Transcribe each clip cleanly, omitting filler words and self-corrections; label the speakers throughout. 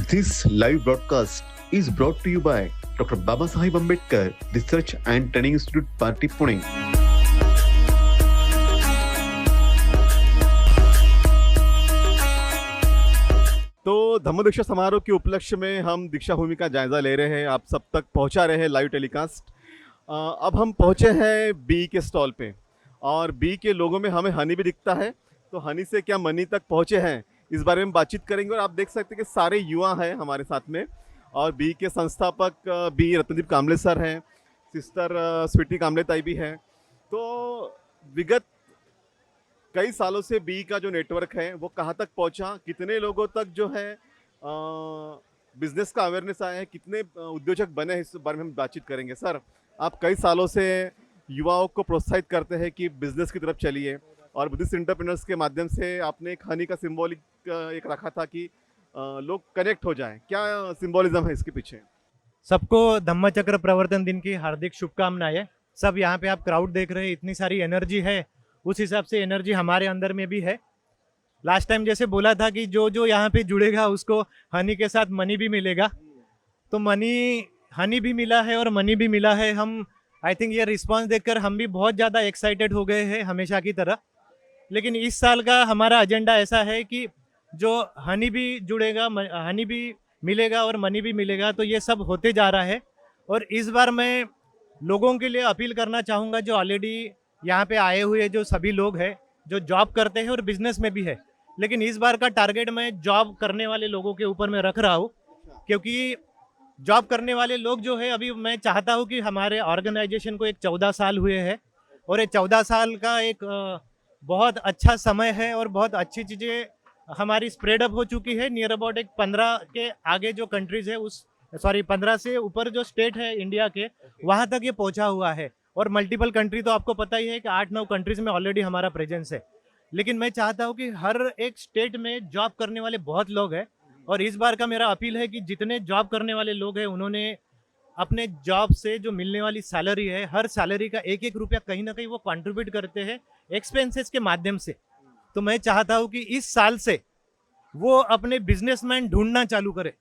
Speaker 1: This live broadcast is brought to you by Dr. Baba Sahib Ambedkar Research and Training Institute, Party, Pune. तो धम्म दीक्षा समारोह के उपलक्ष्य में हम दीक्षा भूमि का जायजा ले रहे हैं, आप सब तक पहुंचा रहे हैं लाइव टेलीकास्ट। अब हम पहुंचे हैं बी के स्टॉल पे और बी के लोगों में हमें हनी भी दिखता है, तो हनी से क्या मनी तक पहुंचे हैं इस बारे में बातचीत करेंगे। और आप देख सकते हैं कि सारे युवा हैं हमारे साथ में और बी के संस्थापक बी रत्नदीप कामले सर हैं, सिस्टर स्वीटी कामले ताई भी हैं। तो विगत कई सालों से बी का जो नेटवर्क है वो कहाँ तक पहुँचा, कितने लोगों तक जो है बिजनेस का अवेयरनेस आया है, कितने उद्योजक बने हैं, इस बारे में हम बातचीत करेंगे। सर, आप कई सालों से युवाओं को प्रोत्साहित करते हैं कि बिजनेस की तरफ चलिए और बुद्धिस्ट एंटरप्रेन्योर्स के माध्यम से आपने एक हनी का सिंबॉलिक एक रखा था कि लोग कनेक्ट हो जाएं। क्या सिंबॉलिज्म है इसके पीछे?
Speaker 2: सबको धम्म चक्र प्रवर्तन दिन की हार्दिक शुभकामनाएं। सब यहाँ पे आप क्राउड देख रहे हैं, इतनी सारी एनर्जी है, उस हिसाब से एनर्जी हमारे अंदर में भी है। लास्ट टाइम जैसे बोला था कि जो जो यहाँ पे जुड़ेगा उसको हनी के साथ मनी भी मिलेगा, तो हनी भी मिला है और मनी भी मिला है। हम आई थिंक ये रिस्पांस देखकर हम भी बहुत ज़्यादा एक्साइटेड हो गए हैं हमेशा की तरह। लेकिन इस साल का हमारा एजेंडा ऐसा है कि जो हनी भी जुड़ेगा, हनी भी मिलेगा और मनी भी मिलेगा, तो ये सब होते जा रहा है। और इस बार मैं लोगों के लिए अपील करना चाहूँगा जो ऑलरेडी यहाँ पे आए हुए जो सभी लोग हैं जो जॉब करते हैं और बिजनेस में भी है, लेकिन इस बार का टारगेट मैं जॉब करने वाले लोगों के ऊपर मैं रख रहा हूँ, क्योंकि जॉब करने वाले लोग जो है, अभी मैं चाहता हूँ कि हमारे ऑर्गेनाइजेशन को एक 14 साल हुए हैं और ये 14 साल का एक बहुत अच्छा समय है और बहुत अच्छी चीज़ें हमारी स्प्रेड अप हो चुकी है। नियर अबाउट एक 15 के आगे जो कंट्रीज है, 15 से ऊपर जो स्टेट है इंडिया के, वहाँ तक ये पहुँचा हुआ है। और मल्टीपल कंट्री तो आपको पता ही है कि 8-9 कंट्रीज में ऑलरेडी हमारा प्रेजेंस है। लेकिन मैं चाहता हूँ कि हर एक स्टेट में जॉब करने वाले बहुत लोग हैं और इस बार का मेरा अपील है कि जितने जॉब करने वाले लोग हैं उन्होंने अपने जॉब से जो मिलने वाली सैलरी है, हर सैलरी का एक एक रुपया कहीं ना कहीं वो कंट्रीब्यूट करते हैं एक्सपेंसेस के माध्यम से। तो मैं चाहता हूँ कि इस साल से वो अपने बिजनेसमैन ढूंढना चालू करे।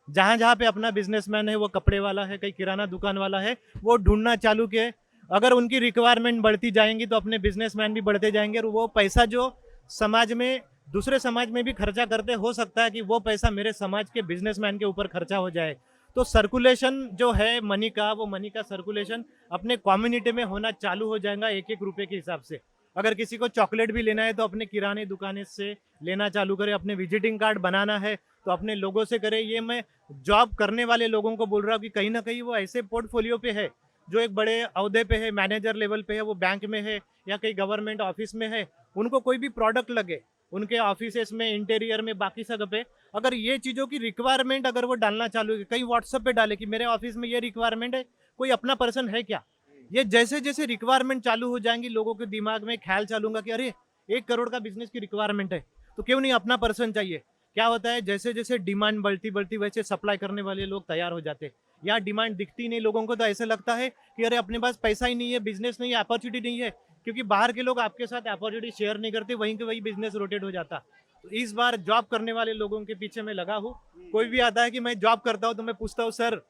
Speaker 2: जहाँ जहाँ पे अपना बिजनेसमैन है, वो कपड़े वाला है, कहीं किराना दुकान वाला है, वो ढूंढना चालू किए। अगर उनकी रिक्वायरमेंट बढ़ती जाएंगी तो अपने बिजनेसमैन भी बढ़ते जाएंगे और वो पैसा जो समाज में दूसरे समाज में भी खर्चा करते, हो सकता है कि वो पैसा मेरे समाज के बिजनेसमैन के ऊपर खर्चा हो जाए। तो सर्कुलेशन जो है मनी का, वो मनी का सर्कुलेशन अपने कम्युनिटी में होना चालू हो जाएगा एक एक रुपये के हिसाब से। अगर किसी को चॉकलेट भी लेना है तो अपने किराने दुकान से लेना चालू करे, अपने विजिटिंग कार्ड बनाना है तो अपने लोगों से करे। ये मैं जॉब करने वाले लोगों को बोल रहा हूँ कि कहीं ना कहीं वो ऐसे पोर्टफोलियो पे है जो एक बड़े अहदे पे है, मैनेजर लेवल पे है, वो बैंक में है या कहीं गवर्नमेंट ऑफिस में है, उनको कोई भी प्रोडक्ट लगे उनके ऑफिसेस में, इंटीरियर में, बाकी सब पे, अगर ये चीज़ों की रिक्वायरमेंट अगर वो डालना चालू है, कहीं व्हाट्सएप पे डाले कि मेरे ऑफिस में ये रिक्वायरमेंट है, कोई अपना पर्सन है क्या। ये जैसे जैसे रिक्वायरमेंट चालू हो जाएंगी, लोगों के दिमाग में ख्याल चालूंगा कि अरे 1 करोड़ का बिजनेस की रिक्वायरमेंट है तो क्यों नहीं अपना पर्सन चाहिए। क्या होता है, जैसे जैसे डिमांड बढ़ती वैसे सप्लाई करने वाले लोग तैयार हो जाते हैं। यहाँ डिमांड दिखती नहीं लोगों को, तो ऐसे लगता है कि अरे अपने पास पैसा ही नहीं है, बिजनेस नहीं है, अपॉर्चुनिटी नहीं है, क्योंकि बाहर के लोग आपके साथ अपॉर्चुनिटी शेयर नहीं करते, वहीं के वही बिजनेस रोटेट हो जाता। तो इस बार जॉब करने वाले लोगों के पीछे मैं लगा हूँ। कोई भी आता है कि मैं जॉब करता हूँ तो मैं पूछता हूँ, सर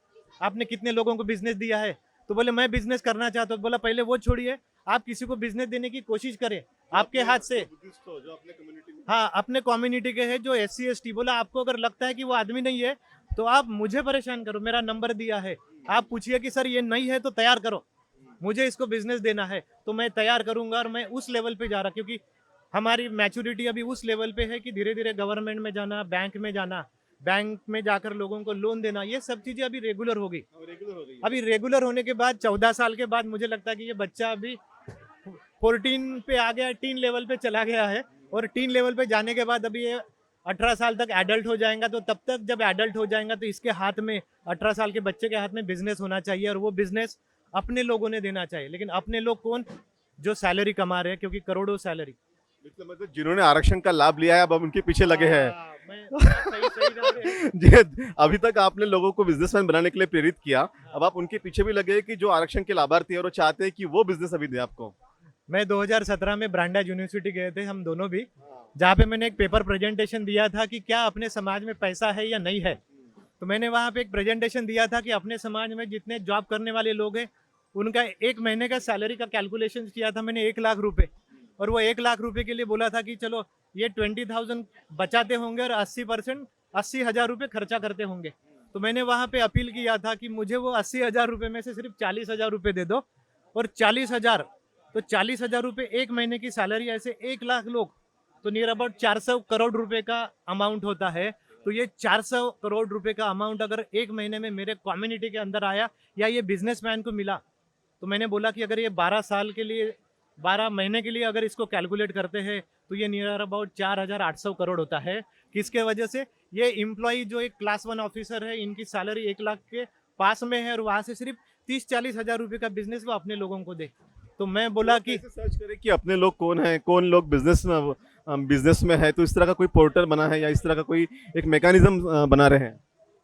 Speaker 2: आपने कितने लोगों को बिजनेस दिया है, तो बोले मैं बिजनेस करना चाहता हूँ। बोला पहले वो छोड़िए, आप किसी को बिजनेस देने की कोशिश करें आपके हाथ से। हाँ, अपने कम्युनिटी के है जो SC ST, बोला आपको अगर लगता है कि वो आदमी नहीं है तो आप मुझे परेशान करो, मेरा नंबर दिया है, आप पूछिए कि सर ये नहीं है तो तैयार करो, मुझे इसको बिजनेस देना है तो मैं तैयार करूंगा। और मैं उस लेवल पे जा रहा, क्योंकि हमारी मैच्योरिटी अभी उस लेवल पे है कि धीरे धीरे गवर्नमेंट में जाना, बैंक में जाना, बैंक में जाकर लोगों को लोन देना, ये सब चीजें अभी रेगुलर हो गई। अभी रेगुलर होने के बाद 14 साल के बाद मुझे लगता है कि ये बच्चा अभी 14 पे आ गया, टीन लेवल पे चला गया है। और टीन लेवल पे जाने के बाद अभी ये 18 साल तक एडल्ट हो जाएगा। तो तब तक जब एडल्ट हो जाएगा तो इसके हाथ में, 18 साल के बच्चे के हाथ में बिजनेस होना चाहिए और वो बिजनेस अपने लोगों ने देना चाहिए। लेकिन अपने लोग कौन, जो सैलरी कमा रहे हैं, क्योंकि करोड़ों सैलरी,
Speaker 1: मतलब जिन्होंने आरक्षण का लाभ लिया है अब उनके पीछे लगे हैं। जी, अभी तक आपने लोगों को बिजनेसमैन बनाने के लिए प्रेरित किया, अब आप उनके पीछे भी लगे कि जो आरक्षण के लाभार्थी है और वो चाहते हैं कि वो बिजनेस अभी दे आपको।
Speaker 2: मैं 2017 में ब्रांडा यूनिवर्सिटी गए थे हम दोनों भी, जहाँ पे मैंने एक पेपर प्रेजेंटेशन दिया था कि क्या अपने समाज में पैसा है या नहीं है। तो मैंने वहाँ पे एक प्रेजेंटेशन दिया था कि अपने समाज में जितने जॉब करने वाले लोग हैं उनका एक महीने का सैलरी का कैलकुलेशन किया था मैंने 1 लाख रुपए। और वो 1 लाख रुपए के लिए बोला था कि चलो ये 20,000 बचाते होंगे और 80% 80,000 रुपये खर्चा करते होंगे। तो मैंने वहाँ पे अपील किया था कि मुझे वो 80,000 रुपये में से सिर्फ 40,000 रुपये दे दो। और 40,000 तो 40,000 रुपये एक महीने की सैलरी, ऐसे 1 लाख लोग तो नियर अबाउट 400 करोड़ रुपए का अमाउंट होता है। तो ये 400 करोड़ रुपए का अमाउंट अगर एक महीने में मेरे कम्युनिटी के अंदर आया या ये बिजनेसमैन को मिला, तो मैंने बोला कि अगर ये 12 साल के लिए 12 महीने के लिए अगर इसको कैलकुलेट करते हैं तो ये नियर अबाउट 4,800 करोड़ होता है। किसके वजह से? ये एम्प्लॉई जो एक क्लास 1 ऑफिसर है, इनकी सैलरी 1 लाख के पास में है और वहाँ से सिर्फ 30-40 हज़ार रुपये का बिजनेस वो अपने लोगों को दे। तो मैं बोला कि
Speaker 1: सर्च करें कि अपने लोग कौन है, कौन लोग बिजनेस में है, तो इस तरह का कोई पोर्टल बना है या इस तरह का कोई एक मैकेनिज्म बना रहे हैं?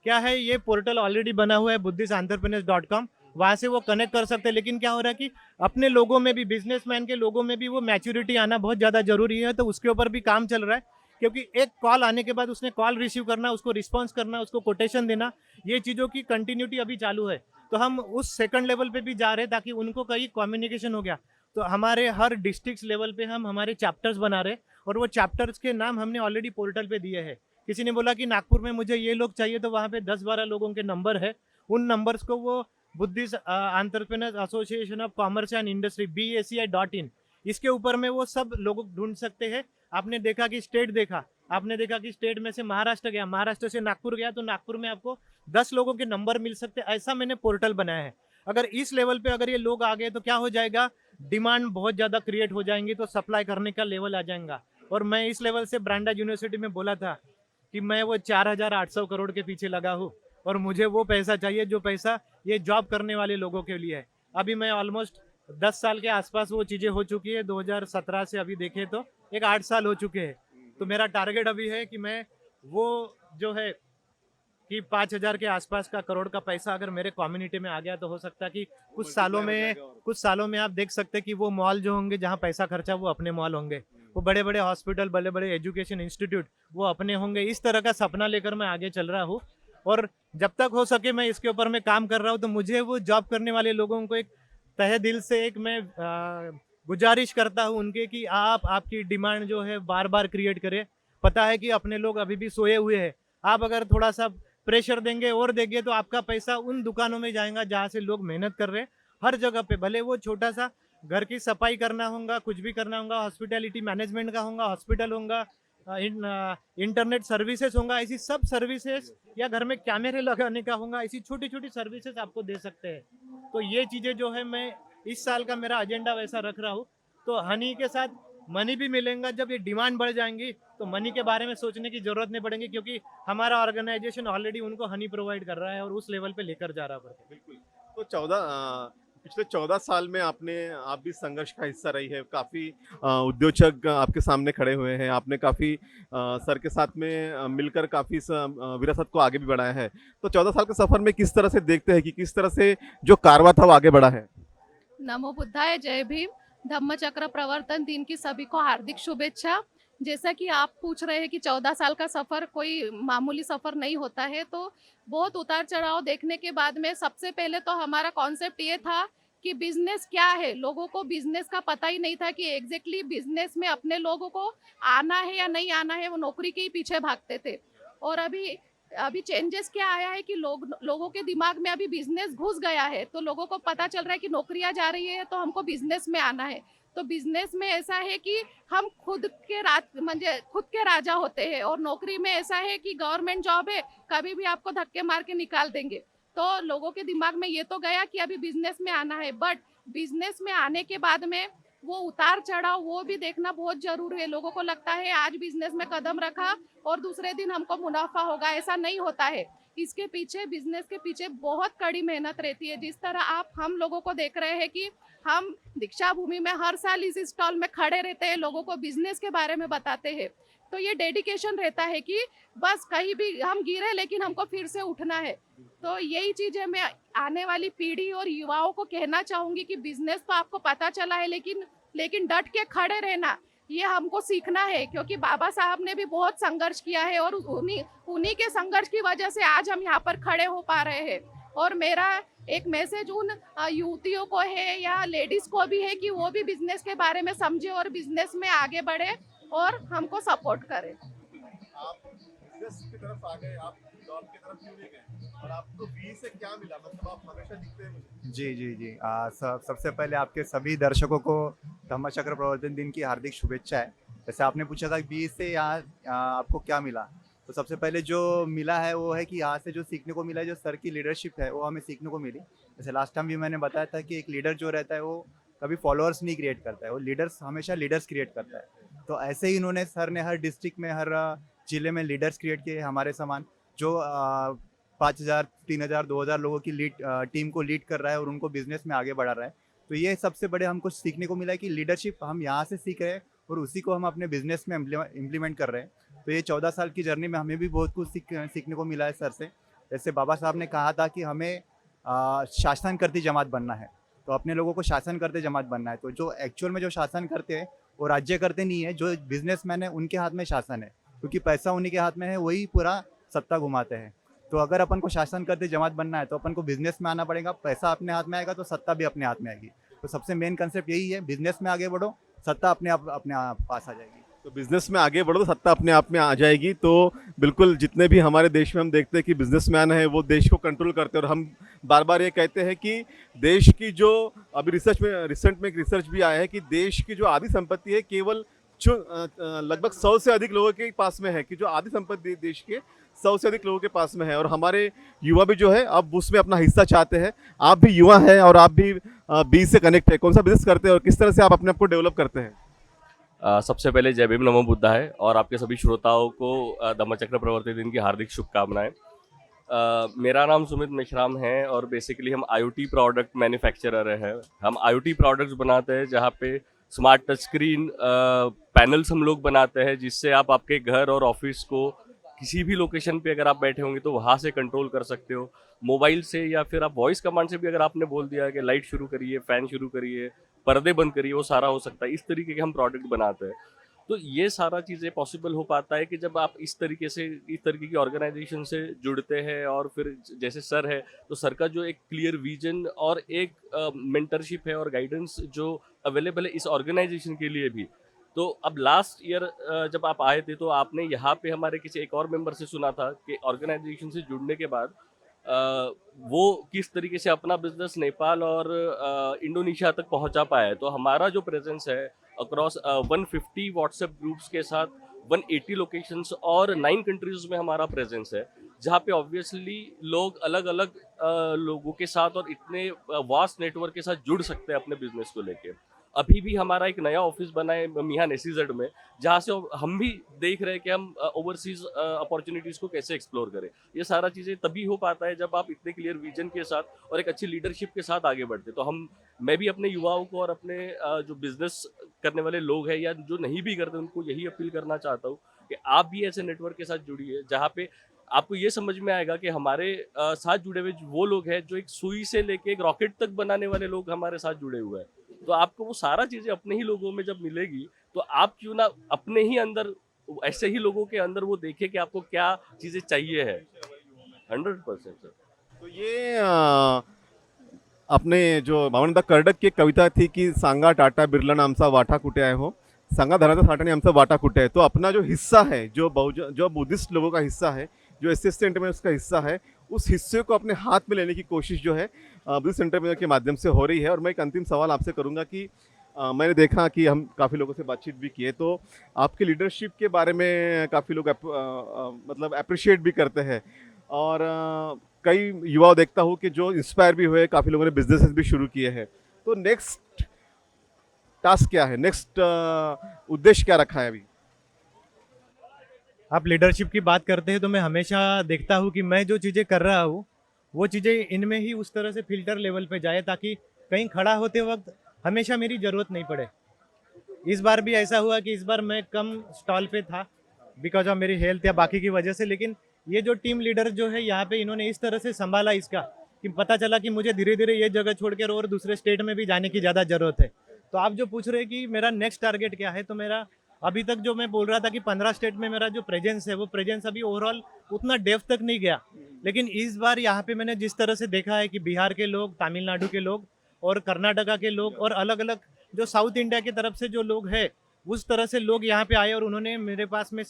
Speaker 2: क्या है, ये पोर्टल ऑलरेडी बना हुआ है buddhistentrepreneurs.com, वहाँ से वो कनेक्ट कर सकते हैं। लेकिन क्या हो रहा है कि अपने लोगों में भी, बिजनेसमैन के लोगों में भी वो मैच्योरिटी आना बहुत ज़्यादा जरूरी है। तो उसके ऊपर भी काम चल रहा है, क्योंकि एक कॉल आने के बाद उसने कॉल रिसीव करना, उसको रिस्पॉन्स करना, उसको कोटेशन देना, ये चीज़ों की कंटिन्यूटी अभी चालू है। तो हम उस सेकंड लेवल पे भी जा रहे हैं ताकि उनको कहीं कम्युनिकेशन हो गया। तो हमारे हर डिस्ट्रिक्ट लेवल पे हम हमारे चैप्टर्स बना रहे हैं और वो चैप्टर्स के नाम हमने ऑलरेडी पोर्टल पे दिए हैं। किसी ने बोला कि नागपुर में मुझे ये लोग चाहिए, तो वहाँ पे 10-12 लोगों के नंबर है। उन नंबर्स को वो Buddhist entrepreneurs association of commerce and industry BACI.in, इसके ऊपर में वो सब लोग ढूंढ सकते हैं। आपने देखा कि स्टेट देखा, आपने देखा कि स्टेट में से महाराष्ट्र गया, महाराष्ट्र से नागपुर गया, तो नागपुर में आपको 10 लोगों के नंबर मिल सकते हैं। ऐसा मैंने पोर्टल बनाया है। अगर इस लेवल पे अगर ये लोग आ गए तो क्या हो जाएगा, डिमांड बहुत ज़्यादा क्रिएट हो जाएंगी, तो सप्लाई करने का लेवल आ जाएगा। और मैं इस लेवल से ब्रांडेज यूनिवर्सिटी में बोला था कि मैं वो 4,800 करोड़ के पीछे लगा हूँ और मुझे वो पैसा चाहिए जो पैसा ये जॉब करने वाले लोगों के लिए है। अभी मैं ऑलमोस्ट 10 साल के आसपास वो चीज़ें हो चुकी है। 2017 से अभी देखें तो एक 8 साल हो चुके हैं। तो मेरा टारगेट अभी है कि मैं वो जो है कि 5,000 के आसपास का करोड़ का पैसा अगर मेरे कम्युनिटी में आ गया तो हो सकता है कि कुछ सालों में आप देख सकते हैं कि वो मॉल जो होंगे जहाँ पैसा खर्चा वो अपने मॉल होंगे, वो बड़े बड़े हॉस्पिटल, बड़े बड़े एजुकेशन इंस्टीट्यूट वो अपने होंगे। इस तरह का सपना लेकर मैं आगे चल रहा हूँ और जब तक हो सके मैं इसके ऊपर मैं काम कर रहा हूँ। तो मुझे वो जॉब करने वाले लोगों को एक तहे दिल से एक मैं गुजारिश करता हूँ उनके कि आप आपकी डिमांड जो है बार बार क्रिएट करें। पता है कि अपने लोग अभी भी सोए हुए हैं, आप अगर थोड़ा सा प्रेशर देंगे और देंगे तो आपका पैसा उन दुकानों में जाएगा जहाँ से लोग मेहनत कर रहे हैं हर जगह पे, भले वो छोटा सा घर की सफाई करना होगा, कुछ भी करना होगा, हॉस्पिटैलिटी मैनेजमेंट का होगा, हॉस्पिटल होगा, इंटरनेट सर्विसेज होगा, ऐसी सब सर्विसेज, या घर में कैमरे लगाने का होगा, ऐसी छोटी छोटी सर्विसेज आपको दे सकते हैं। तो ये चीज़ें जो है मैं इस साल का मेरा एजेंडा वैसा रख रहा हूँ। तो हनी के साथ मनी भी मिलेगा। जब ये डिमांड बढ़ जाएंगी तो मनी के बारे में सोचने की जरूरत नहीं पड़ेगी, क्योंकि हमारा ऑर्गेनाइजेशन ऑलरेडी उनको हनी प्रोवाइड कर रहा है और उस लेवल पे लेकर जा रहा है।
Speaker 1: बिल्कुल। तो पिछले 14 साल में आप भी संघर्ष का हिस्सा रही है। काफ़ी उद्योजक आपके सामने खड़े हुए हैं, आपने काफ़ी सर के साथ में मिलकर काफ़ी विरासत को आगे भी बढ़ाया है। तो 14 साल के सफ़र में किस तरह से देखते हैं कि किस तरह से जो कारवां था वो आगे बढ़ा है?
Speaker 3: नमो बुद्धाय, जय भीम। धम्म चक्र प्रवर्तन दिन की सभी को हार्दिक शुभेच्छा। जैसा कि आप पूछ रहे हैं कि 14 साल का सफ़र कोई मामूली सफ़र नहीं होता है, तो बहुत उतार चढ़ाव देखने के बाद में सबसे पहले तो हमारा कॉन्सेप्ट ये था कि बिजनेस क्या है। लोगों को बिजनेस का पता ही नहीं था कि एग्जैक्टली बिजनेस में अपने लोगों को आना है या नहीं आना है, वो नौकरी के ही पीछे भागते थे। और अभी चेंजेस क्या आया है कि लोगों के दिमाग में अभी बिजनेस घुस गया है, तो लोगों को पता चल रहा है कि नौकरियां जा रही है तो हमको बिजनेस में आना है। तो बिजनेस में ऐसा है कि हम खुद के राजा होते हैं, और नौकरी में ऐसा है कि गवर्नमेंट जॉब है, कभी भी आपको धक्के मार के निकाल देंगे। तो लोगों के दिमाग में ये तो गया कि अभी बिजनेस में आना है, बट बिजनेस में आने के बाद में वो उतार चढ़ाव वो भी देखना बहुत जरूरी है। लोगों को लगता है आज बिजनेस में कदम रखा और दूसरे दिन हमको मुनाफा होगा, ऐसा नहीं होता है। इसके पीछे, बिजनेस के पीछे बहुत कड़ी मेहनत रहती है। जिस तरह आप हम लोगों को देख रहे हैं कि हम दीक्षा भूमि में हर साल इस स्टॉल में खड़े रहते हैं, लोगों को बिजनेस के बारे में बताते हैं, तो ये डेडिकेशन रहता है कि बस कहीं भी हम गिरे लेकिन हमको फिर से उठना है। तो यही चीज़ें मैं आने वाली पीढ़ी और युवाओं को कहना चाहूँगी कि बिजनेस तो आपको पता चला है, लेकिन डट के खड़े रहना। ये हमको सीखना है, क्योंकि बाबा साहब ने भी बहुत संघर्ष किया है और उन्हीं उन्हीं के संघर्ष की वजह से आज हम यहाँ पर खड़े हो पा रहे हैं। और मेरा एक मैसेज उन युवतियों को है या लेडीज को भी है कि वो भी बिजनेस के बारे में समझे और बिजनेस में आगे बढ़े और हमको सपोर्ट करे।
Speaker 1: आप बिजनेस की तरफ आ गए, आप जॉब की तरफ क्यों नहीं गए और आपको बी से क्या मिला? मतलब आप हमेशा दिखते हैं मुझे।
Speaker 4: जी जी जी सबसे पहले आपके सभी दर्शकों को धम्मचक्र प्रवर्तन दिन की हार्दिक शुभेच्छाएं। जैसे आपने पूछा था बी से यहाँ आपको क्या मिला, तो सबसे पहले जो मिला है वो है कि यहाँ से जो सीखने को मिला है, जो सर की लीडरशिप है वो हमें सीखने को मिली। जैसे लास्ट टाइम भी मैंने बताया था कि एक लीडर जो रहता है वो कभी फॉलोअर्स नहीं क्रिएट करता है, वो लीडर्स हमेशा लीडर्स क्रिएट करता है। तो ऐसे ही इन्होंने सर ने हर डिस्ट्रिक्ट में हर जिले में लीडर्स क्रिएट किए हमारे समान, जो 5,000 3,000 2,000 लोगों की टीम को लीड कर रहा है और उनको बिजनेस में आगे बढ़ा रहा है। तो ये सबसे बड़े हमको सीखने को मिला है कि लीडरशिप हम यहाँ से सीख रहे हैं और उसी को हम अपने बिजनेस में इम्प्लीमेंट कर रहे हैं। तो ये 14 साल की जर्नी में हमें भी बहुत कुछ सीखने को मिला है सर से। जैसे बाबा साहब ने कहा था कि हमें शासन करती जमात बनना है, तो अपने लोगों को शासन करते जमात बनना है। तो जो एक्चुअल में जो शासन करते हैं वो राज्य करते नहीं है, जो बिजनेसमैन है उनके हाथ में शासन है, क्योंकि पैसा उन्हीं के हाथ में है, वही पूरा सत्ता घुमाते हैं। तो अगर अपन को शासन करते जमात बनना है तो अपन को बिजनेस में आना पड़ेगा, पैसा अपने हाथ में आएगा तो सत्ता भी अपने हाथ में आएगी। तो सबसे मेन कंसेप्ट यही है, बिजनेस में आगे बढ़ो, सत्ता अपने आप पास आ जाएगी।
Speaker 1: तो बिजनेस में आगे बढ़ो तो सत्ता अपने आप में आ जाएगी। तो बिल्कुल जितने भी हमारे देश में हम देखते हैं कि बिजनेसमैन है वो देश को कंट्रोल करते हैं, और हम बार बार ये कहते हैं कि देश की जो अभी रिसेंट में एक रिसर्च भी आया है कि देश की जो आधी संपत्ति है केवल लगभग 100 से अधिक लोगों के पास में है, कि जो आधी संपत्ति देश के 100 से अधिक लोगों के पास में है। और हमारे युवा भी जो है अब उसमें अपना हिस्सा चाहते हैं। आप भी युवा हैं और आप भी बीज से कनेक्ट है, कौन सा बिजनेस करते हैं और किस तरह से आप अपने आप को डेवलप करते हैं?
Speaker 5: सबसे पहले जय भीम नमो बुद्धाय और आपके सभी श्रोताओं को धम्मचक्र प्रवर्तन दिन की हार्दिक शुभकामनाएं। मेरा नाम सुमित मेश्राम है और बेसिकली हम IoT प्रोडक्ट मैन्युफैक्चरर हैं। हम IoT प्रोडक्ट्स बनाते हैं जहाँ पे स्मार्ट टच स्क्रीन पैनल्स हम लोग बनाते हैं, जिससे आप आपके घर और ऑफिस को किसी भी लोकेशन पे अगर आप बैठे होंगे तो वहाँ से कंट्रोल कर सकते हो मोबाइल से, या फिर आप वॉइस कमांड से भी अगर आपने बोल दिया कि लाइट शुरू करिए, फैन शुरू करिए, पर्दे बंद करिए, वो सारा हो सकता है। इस तरीके के हम प्रोडक्ट बनाते हैं। तो ये सारा चीज़ें पॉसिबल हो पाता है कि जब आप इस तरीके की ऑर्गेनाइजेशन से जुड़ते हैं, और फिर जैसे सर है तो सर का जो एक क्लियर विजन और एक मेंटरशिप है और गाइडेंस जो अवेलेबल है इस ऑर्गेनाइजेशन के लिए भी। तो अब लास्ट ईयर जब आप आए थे तो आपने यहाँ पे हमारे किसी एक और मेंबर से सुना था कि ऑर्गेनाइजेशन से जुड़ने के बाद वो किस तरीके से अपना बिजनेस नेपाल और इंडोनेशिया तक पहुंचा पाया है। तो हमारा जो प्रेजेंस है अक्रॉस 150 व्हाट्सएप ग्रुप्स के साथ 180 लोकेशंस और 9 कंट्रीज में हमारा प्रेजेंस है, जहाँ पे ऑब्वियसली लोग अलग अलग लोगों के साथ और इतने वास्ट नेटवर्क के साथ जुड़ सकते हैं अपने बिजनेस को लेके। अभी भी हमारा एक नया ऑफिस बना है मियान SEZ में, जहाँ से हम भी देख रहे हैं कि हम ओवरसीज अपॉर्चुनिटीज़ को कैसे एक्सप्लोर करें। ये सारा चीज़ें तभी हो पाता है जब आप इतने क्लियर विजन के साथ और एक अच्छी लीडरशिप के साथ आगे बढ़ते। तो मैं भी अपने युवाओं को और अपने जो बिजनेस करने वाले लोग हैं या जो नहीं भी करते उनको यही अपील करना चाहता हूँ कि आप भी ऐसे नेटवर्क के साथ जुड़िए, जहाँ पे आपको ये समझ में आएगा कि हमारे साथ जुड़े हुए वो लोग हैं जो एक सुई से लेके एक रॉकेट तक बनाने वाले लोग हमारे साथ जुड़े हुए हैं। तो आपको वो सारा चीज़ें अपने ही लोगों में जब मिलेगी तो आप क्यों ना अपने ही अंदर ऐसे ही लोगों के अंदर वो देखें कि आपको क्या चीज़ें चाहिए है। 100% सर।
Speaker 1: तो ये अपने जो भावनदा कर्डक की एक कविता थी कि सांगा टाटा बिरला नामचा वाटा कुटे आहे हो, सांगा धनाचा साठाने आमचा वाटा कुटे आहे। तो अपना जो हिस्सा है, जो बुद्धिस्ट लोगों का हिस्सा है, जो SC सेंटर में उसका हिस्सा है, उस हिस्से को अपने हाथ में लेने की कोशिश जो है बुद्धिस्ट सेंटर में के माध्यम से हो रही है। और मैं एक अंतिम सवाल आपसे करूंगा कि मैंने देखा कि हम काफ़ी लोगों से बातचीत भी किए, तो आपकी लीडरशिप के बारे में काफ़ी लोग मतलब अप्रिशिएट भी करते हैं, और कई युवा देखता हूँ कि जो इंस्पायर भी हुए, काफ़ी लोगों ने बिजनेसेस भी शुरू किए हैं। तो नेक्स्ट टास्क क्या है, नेक्स्ट उद्देश्य क्या रखा है अभी?
Speaker 2: आप लीडरशिप की बात करते हैं तो मैं हमेशा देखता हूँ कि मैं जो चीज़ें कर रहा हूँ वो चीज़ें इनमें ही उस तरह से फिल्टर लेवल पे जाए ताकि कहीं खड़ा होते वक्त हमेशा मेरी ज़रूरत नहीं पड़े। इस बार भी ऐसा हुआ कि इस बार मैं कम स्टॉल पे था बिकॉज ऑफ मेरी हेल्थ या बाकी की वजह से, लेकिन ये जो टीम लीडर जो है यहाँ पे इन्होंने इस तरह से संभाला इसका कि पता चला कि मुझे धीरे धीरे ये जगह छोड़कर और दूसरे स्टेट में भी जाने की ज़्यादा ज़रूरत है। तो आप जो पूछ रहे हैं कि मेरा नेक्स्ट टारगेट क्या है, तो मेरा अभी तक जो मैं बोल रहा था कि 15 स्टेट में मेरा जो प्रेजेंस है वो प्रेजेंस अभी ओवरऑल उतना डेप्थ तक नहीं गया। लेकिन इस बार यहाँ पे मैंने जिस तरह से देखा है कि बिहार के लोग, तमिलनाडु के लोग और कर्नाटका के लोग और अलग अलग जो साउथ इंडिया की तरफ से जो लोग हैं, उस तरह से लोग यहाँ पे आए और उन्होंने मेरे पास में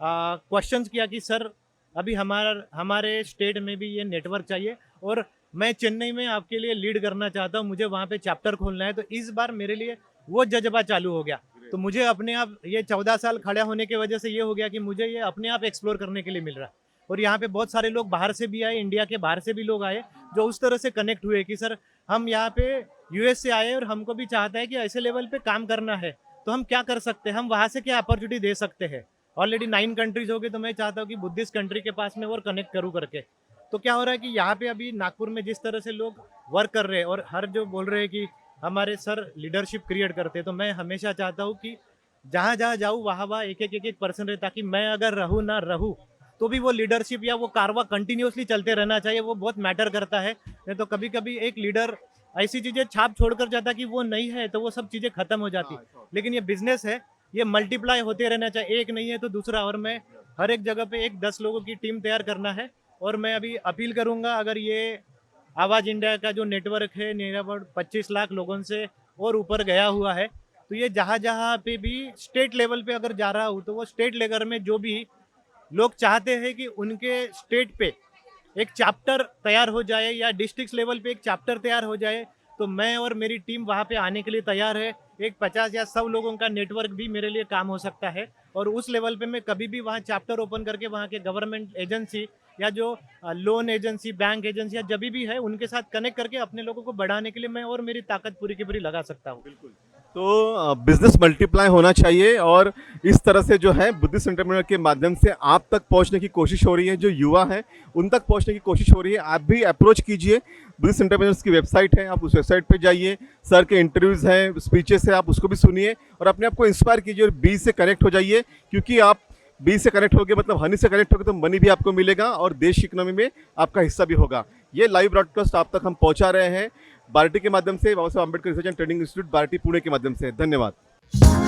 Speaker 2: क्वेश्चंस किया कि सर अभी हमारे स्टेट में भी ये नेटवर्क चाहिए और मैं चेन्नई में आपके लिए लीड करना चाहता हूँ, मुझे वहाँ पे चैप्टर खोलना है। तो इस बार मेरे लिए वो जज्बा चालू हो गया। तो मुझे अपने आप ये 14 साल खड़ा होने की वजह से ये हो गया कि मुझे ये अपने आप एक्सप्लोर करने के लिए मिल रहा है। और यहाँ पे बहुत सारे लोग बाहर से भी आए, इंडिया के बाहर से भी लोग आए जो उस तरह से कनेक्ट हुए कि सर हम यहाँ पे यूएस से आए और हमको भी चाहता है कि ऐसे लेवल पे काम करना है, तो हम क्या कर सकते हैं, हम वहाँ से क्या अपॉर्चुनिटी दे सकते हैं। ऑलरेडी 9 कंट्रीज हो गए, तो मैं चाहता हूँ कि बुद्धिस्ट कंट्री के पास में और कनेक्ट करूँ करके। तो क्या हो रहा है कि यहाँ पे अभी नागपुर में जिस तरह से लोग वर्क कर रहे हैं और हर जो बोल रहे हैं कि हमारे सर लीडरशिप क्रिएट करते हैं, तो मैं हमेशा चाहता हूँ कि जहाँ जहाँ जाऊँ वहाँ एक पर्सन रहे, ताकि मैं अगर रहूँ ना रहूँ तो भी वो लीडरशिप या वो कारवा कंटिन्यूसली चलते रहना चाहिए। वो बहुत मैटर करता है। नहीं तो कभी कभी एक लीडर ऐसी चीज़ें छाप छोड़कर जाता कि वो नहीं है तो वो सब चीज़ें खत्म हो जाती। लेकिन ये बिजनेस है, ये मल्टीप्लाई होते रहना चाहिए, एक नहीं है तो दूसरा। और मैं हर एक जगह पे 10 लोगों की टीम तैयार करना है। और मैं अभी अपील करूँगा, अगर ये आवाज़ इंडिया का जो नेटवर्क है नियर अबाउट 25 लाख लोगों से और ऊपर गया हुआ है, तो ये जहाँ जहाँ पे भी स्टेट लेवल पे अगर जा रहा हूँ तो वो स्टेट लेवल में जो भी लोग चाहते हैं कि उनके स्टेट पे एक चैप्टर तैयार हो जाए या डिस्ट्रिक्ट लेवल पे एक चैप्टर तैयार हो जाए, तो मैं और मेरी टीम वहाँ पे आने के लिए तैयार है। एक 50 या 100 लोगों का नेटवर्क भी मेरे लिए काम हो सकता है। और उस लेवल पे मैं कभी भी वहाँ चैप्टर ओपन करके वहाँ के गवर्नमेंट एजेंसी या जो लोन एजेंसी, बैंक एजेंसी या जब भी है उनके साथ कनेक्ट करके अपने लोगों को बढ़ाने के लिए मैं और मेरी ताकत पूरी की पूरी लगा सकता हूँ।
Speaker 1: बिल्कुल। तो बिजनेस मल्टीप्लाई होना चाहिए और इस तरह से जो है बुद्धिस्ट एंटरप्रेन्योर के माध्यम से आप तक पहुंचने की कोशिश हो रही है, जो युवा हैं उन तक पहुंचने की कोशिश हो रही है। आप भी अप्रोच कीजिए, बुद्धिस्ट एंटरप्रेन्योर्स की वेबसाइट है, आप उस वेबसाइट पे जाइए, सर के इंटरव्यूज़ हैं, स्पीचेस है, आप उसको भी सुनिए और अपने आप को इंस्पायर कीजिए और बी से कनेक्ट हो जाइए। क्योंकि आप बी से कनेक्ट होगे मतलब हनी से कनेक्ट होगे तो मनी भी आपको मिलेगा और देश की इकोनॉमी में आपका हिस्सा भी होगा। ये लाइव ब्रॉडकास्ट आप तक हम पहुंचा रहे हैं बार्टी के माध्यम से, Baba Saheb Ambedkar research and training institute BARTI Pune के माध्यम से। धन्यवाद।